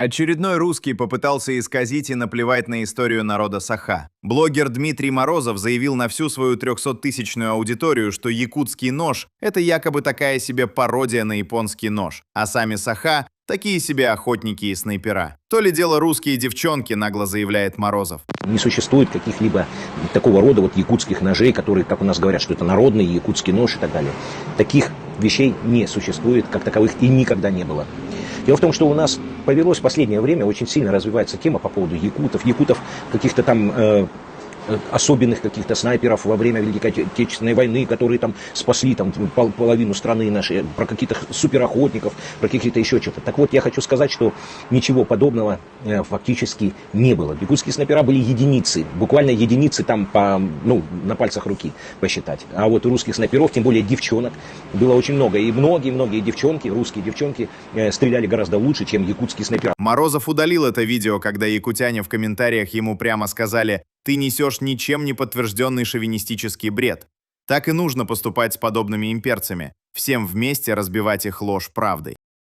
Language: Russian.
Очередной русский попытался исказить и наплевать на историю народа Саха. Блогер Дмитрий Морозов заявил на всю свою 300-тысячную аудиторию, что якутский нож– это якобы такая себе пародия на японский нож, а сами Саха– такие себе охотники и снайпера. То ли дело русские девчонки, нагло заявляет Морозов. Не существует каких-либо такого рода якутских ножей, которые, как у нас говорят, что это народный якутский нож и так далее. Таких вещей не существует, как таковых и никогда не было. Дело в том, что у нас повелось в последнее время, очень сильно развивается тема по поводу якутов, каких-то там особенных каких-то снайперов во время Великой Отечественной войны, которые там спасли там половину страны нашей, про каких-то суперохотников, про каких-то еще что-то. Так вот, я хочу сказать, что ничего подобного фактически не было. Якутские снайпера были единицы, буквально единицы там на пальцах руки посчитать. А вот русских снайперов, тем более девчонок, было очень много. И многие девчонки, русские девчонки, стреляли гораздо лучше, чем якутские снайпера. Морозов удалил это видео, когда якутяне в комментариях ему прямо сказали: «Ты несешь ничем не подтвержденный шовинистический бред». Так и нужно поступать с подобными имперцами. Всем вместе разбивать их ложь правдой.